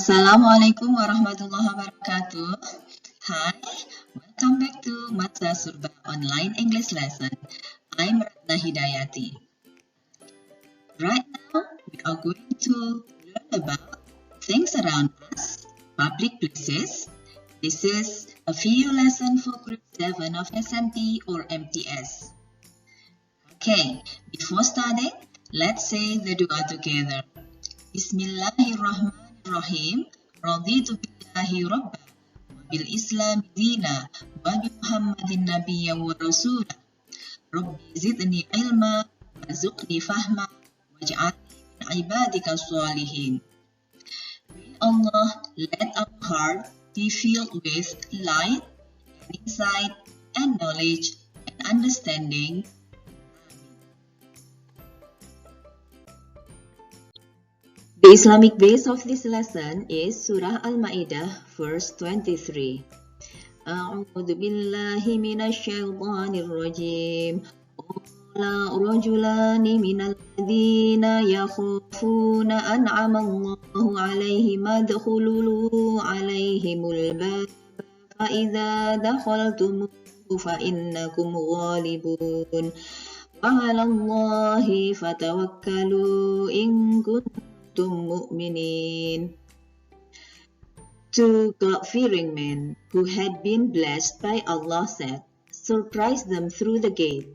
Assalamualaikum warahmatullahi wabarakatuh. Hi, welcome back to Matza Surba Online English Lesson. I'm Ratna Hidayati. Right now, we are going to learn about things around us, public places. This is a video lesson for Group 7 of SMP or MTS. Okay, before starting, let's say the dua together. Bismillahirrahmanirrahim. Raditu billahi rabba wa bil islam dina wa bi Muhammadin nabiyyan wa rasula. Rabbi zidni ilma warzuqni fahma waj'alni min ibadika sholihin. May Allah let our heart be filled with light and insight and knowledge and understanding. The Islamic base of this lesson is Surah Al-Ma'idah, verse 23. A'udzu billahi minasyaitonir rajim. Qala rajulani minal ladzina yakhafuna an'ama Allahu 'alaihim adkhulu 'alaihimul bab fa idza dakhaltumuhu fa innakum ghalibun. Wa 'alallahi fatawakkalu in kuntum mu'minin. Two God-fearing men who had been blessed by Allah said, "Surprise them through the gate.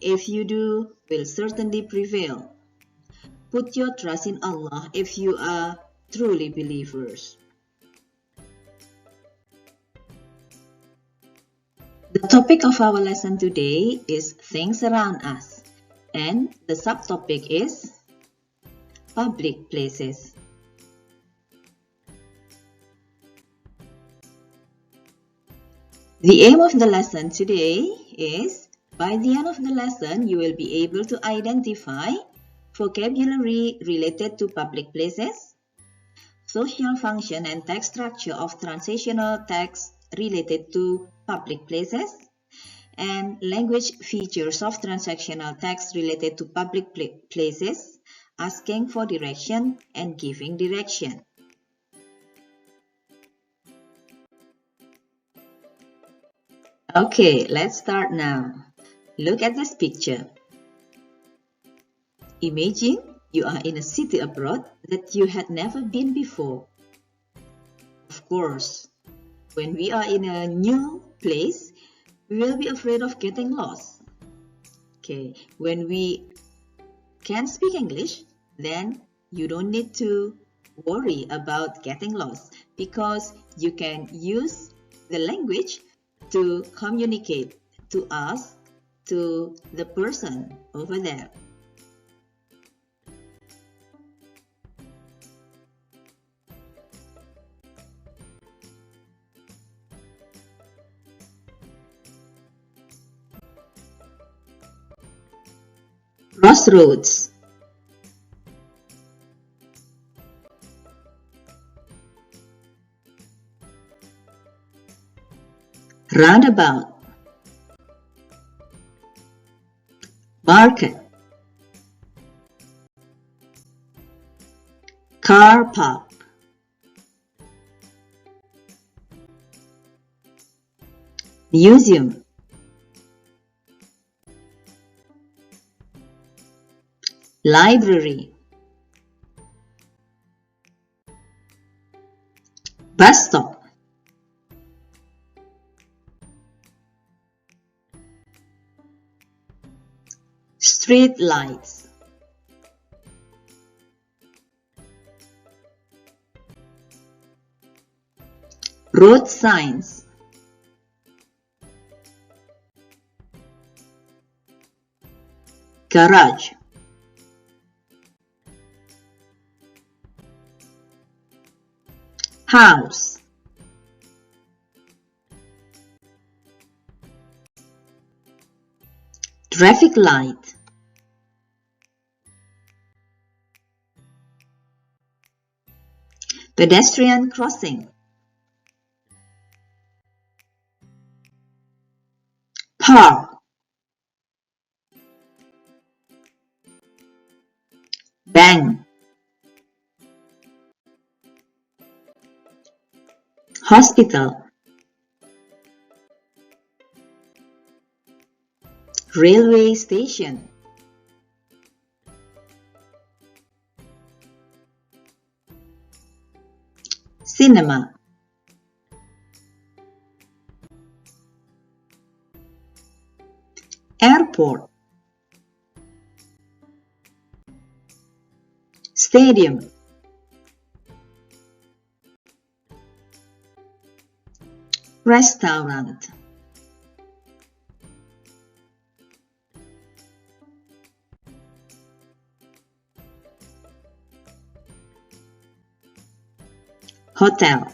If you do, will certainly prevail. Put your trust in Allah if you are truly believers." The topic of our lesson today is things around us, and the subtopic is public places. The aim of the lesson today is, by the end of the lesson, you will be able to identify vocabulary related to public places, social function and text structure of transitional text related to public places, and language features of transactional text related to public places, asking for direction and giving direction. Okay, let's start now. Look at this picture. Imagine you are in a city abroad that you had never been before. Of course, when we are in a new place, we will be afraid of getting lost. Okay, when we can't speak English, then you don't need to worry about getting lost because you can use the language to communicate to us, to the person over there. Crossroads. Roundabout. Market. Car park. Museum. Library. Bus stop. Street lights. Road signs. Garage. House. Traffic light. Pedestrian crossing. Park. Bank. Hospital. Railway station. Cinema. Airport. Stadium. Restaurant. Hotel.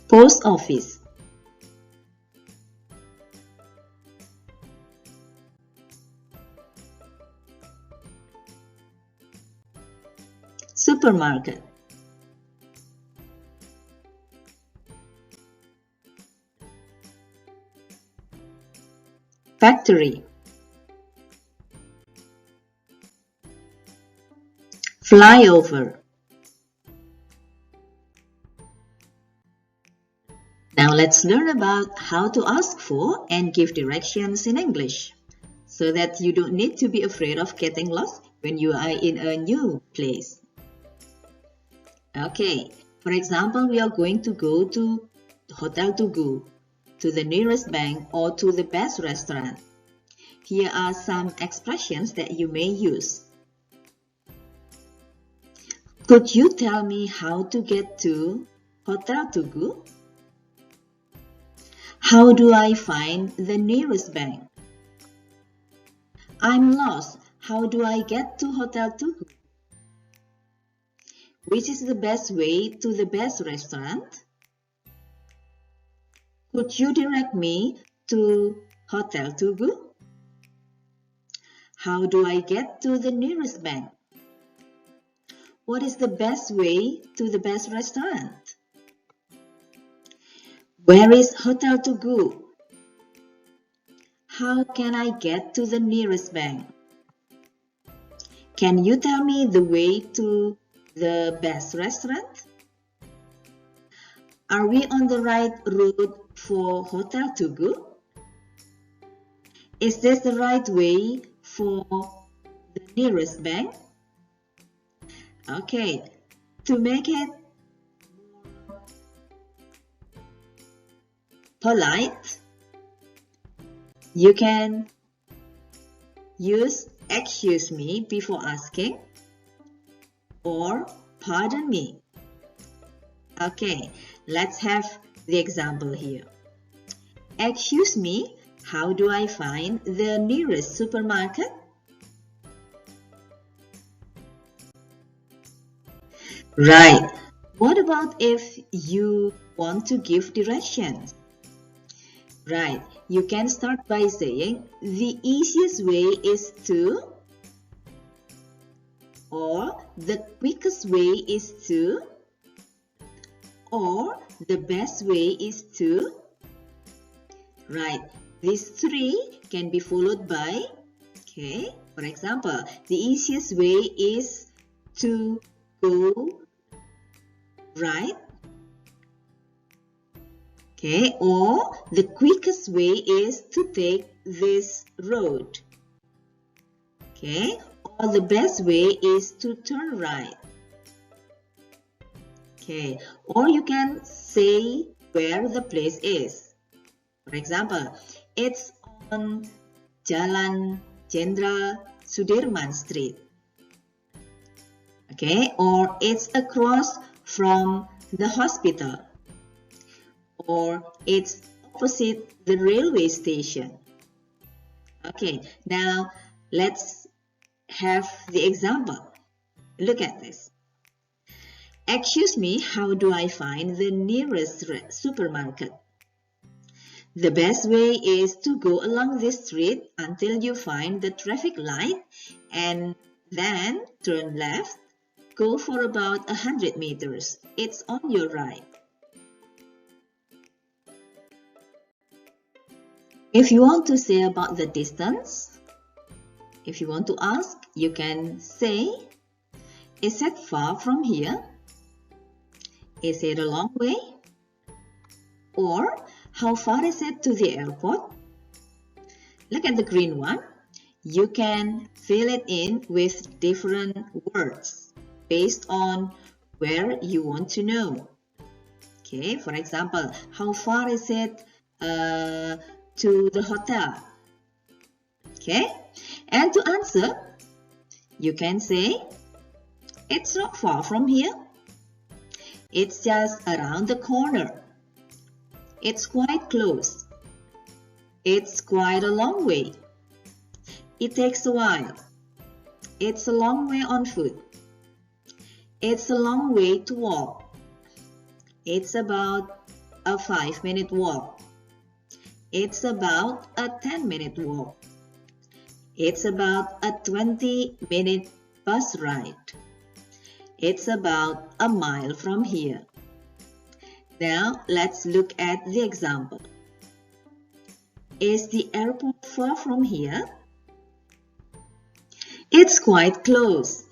Post office. Supermarket. Factory. Flyover. Now let's learn about how to ask for and give directions in English, so that you don't need to be afraid of getting lost when you are in a new place. Okay, for example, we are going to go to Hotel Tugu, to the nearest bank, or to the best restaurant. Here are some expressions that you may use. Could you tell me how to get to Hotel Tugu? How do I find the nearest bank? I'm lost. How do I get to Hotel Tugu? Which is the best way to the best restaurant? Could you direct me to Hotel Tugu? How do I get to the nearest bank? What is the best way to the best restaurant? Where is Hotel Tugu? How can I get to the nearest bank? Can you tell me the way to the best restaurant? Are we on the right route for Hotel Tugu? Is this the right way for the nearest bank? Okay, to make it polite, you can use excuse me before asking or pardon me. Okay, let's have the example here. Excuse me, how do I find the nearest supermarket? Right. What about if you want to give directions? Right. You can start by saying the easiest way is to, or the quickest way is to, or the best way is to. Right. These three can be followed by, okay, for example, the easiest way is to go right. Okay, or the quickest way is to take this road. Okay, or the best way is to turn right. Okay, or you can say where the place is. For example, it's on Jalan Jenderal Sudirman Street. Okay, or it's across from the hospital. Or it's opposite the railway station. Okay, now let's have the example. Look at this. Excuse me, how do I find the nearest supermarket? The best way is to go along this street until you find the traffic light and then turn left. Go for about 100 meters. It's on your right. If you want to say about the distance, If you want to ask, you can say, is it far from here? Is it a long way? Or, how far is it to the airport? Look at the green one. You can fill it in with different words based on where you want to know. Okay, for example, how far is it to the hotel? Okay, and to answer, you can say, it's not far from here. It's just around the corner. It's quite close. It's quite a long way. It takes a while. It's a long way on foot. It's a long way to walk. It's about a 5-minute walk. It's about a 10-minute walk. It's about a 20-minute bus ride. It's about a mile from here. Now let's look at the example. Is the airport far from here? It's quite close.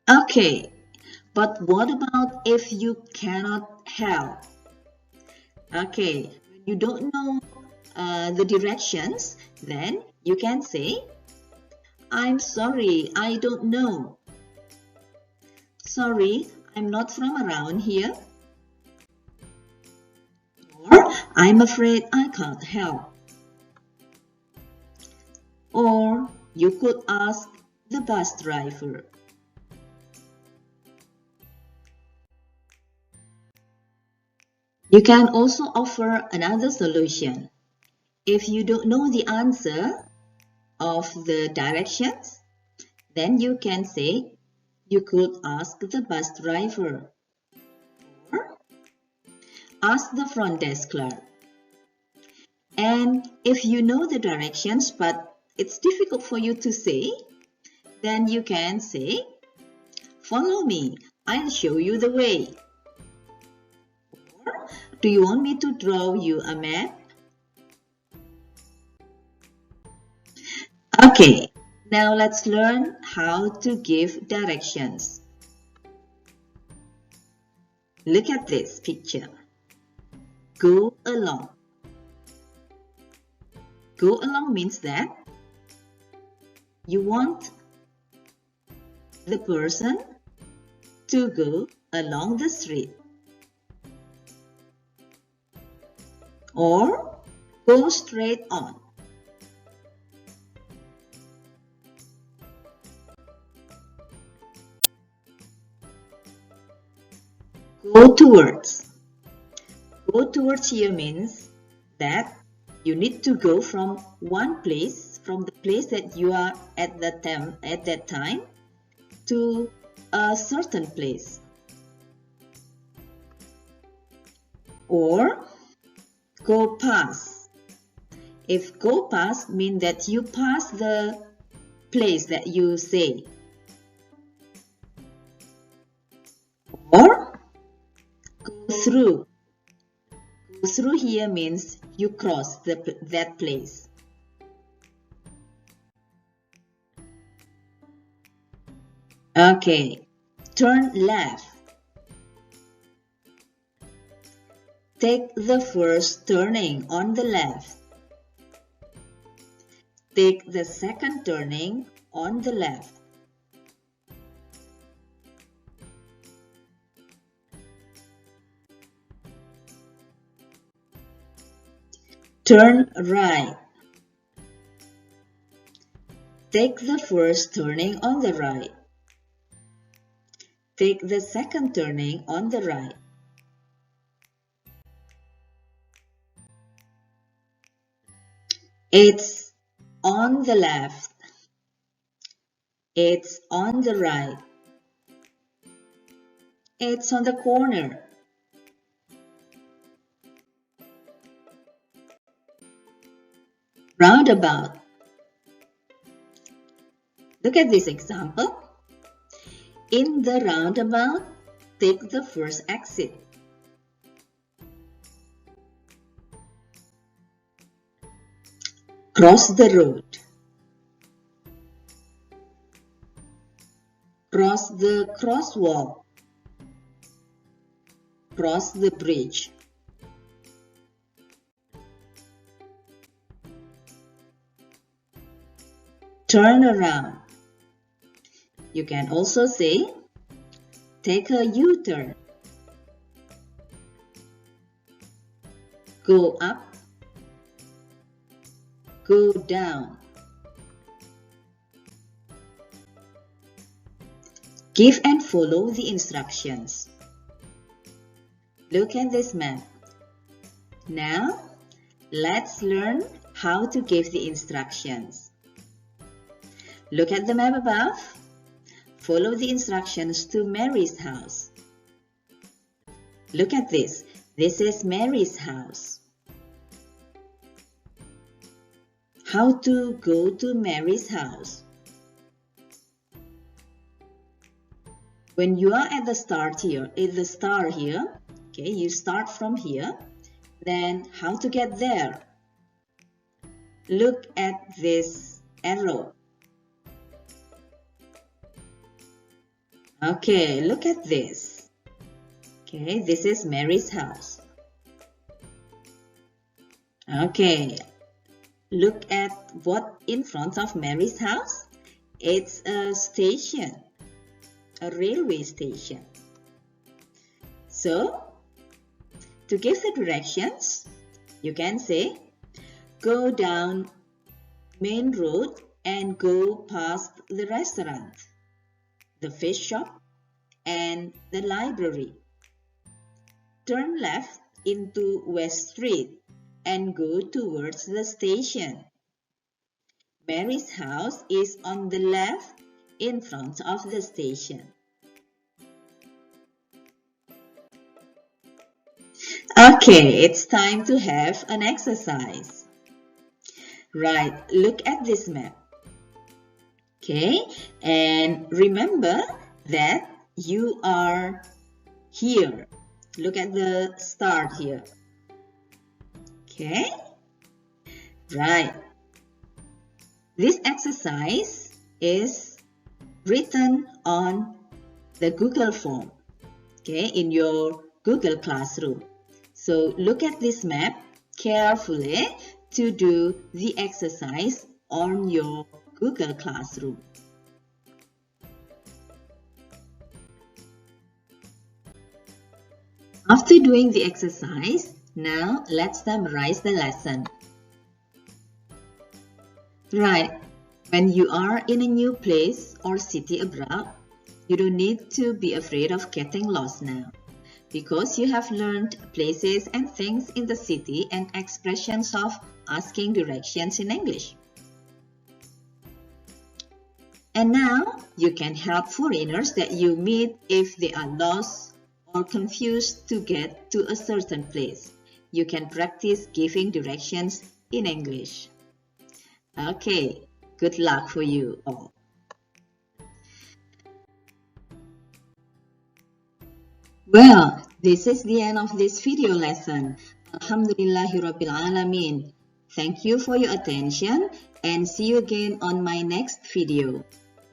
Okay, but what about if you cannot help? Okay, when you don't know the directions, then you can say, I'm sorry, I don't know. Sorry, I'm not from around here. Or, I'm afraid I can't help. Or, you could ask the bus driver. You can also offer another solution. If you don't know the answer of the directions, then you can say you could ask the bus driver or ask the front desk clerk. And if you know the directions but it's difficult for you to say, then you can say, follow me, I'll show you the way. Or, do you want me to draw you a map? Okay, now let's learn how to give directions. Look at this picture. Go along. Go along means that you want the person to go along the street. Or go straight on. Go towards. Go towards here means that you need to go from one place, from the place that you are at that time to a certain place. Or go past. If go past means that you pass the place that you say. Or go through. Go through here means you cross that place. Okay, turn left. Take the first turning on the left. Take the second turning on the left. Turn right. Take the first turning on the right. Take the second turning on the right. It's on the left. It's on the right. It's on the corner. Roundabout. Look at this example. In the roundabout, take the first exit. Cross the road. Cross the crosswalk. Cross the bridge. Turn around. You can also say, take a U-turn. Go up. Go down. Give and follow the instructions. Look at this map. Now, let's learn how to give the instructions. Look at the map above. Follow the instructions to Mary's house. Look at this. This is Mary's house. How to go to Mary's house? When you are at the start here, okay, you start from here, then how to get there? Look at this arrow. Okay, look at this. Okay, this is Mary's house. Okay, look at what in front of Mary's house. It's a station, a railway station. So, to give the directions, you can say, go down main road and go past the restaurant, the fish shop, and the library. Turn left into West Street and go towards the station. Mary's house is on the left in front of the station. Okay, it's time to have an exercise. Right, look at this map. Okay, and remember that you are here. Look at the start here. Okay, right. This exercise is written on the Google form, okay, in your Google Classroom. So look at this map carefully to do the exercise on your Google Classroom. After doing the exercise, now let's memorize the lesson. Right, when you are in a new place or city abroad, you don't need to be afraid of getting lost now, because you have learned places and things in the city and expressions of asking directions in English. And now you can help foreigners that you meet if they are lost or confused to get to a certain place. You can practice giving directions in English. Okay, good luck for you all. Well, this is the end of this video lesson. Alhamdulillahirabbil alamin. Thank you for your attention and see you again on my next video.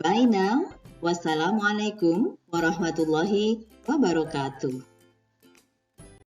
Bye now. Wassalamualaikum warahmatullahi wabarakatuh.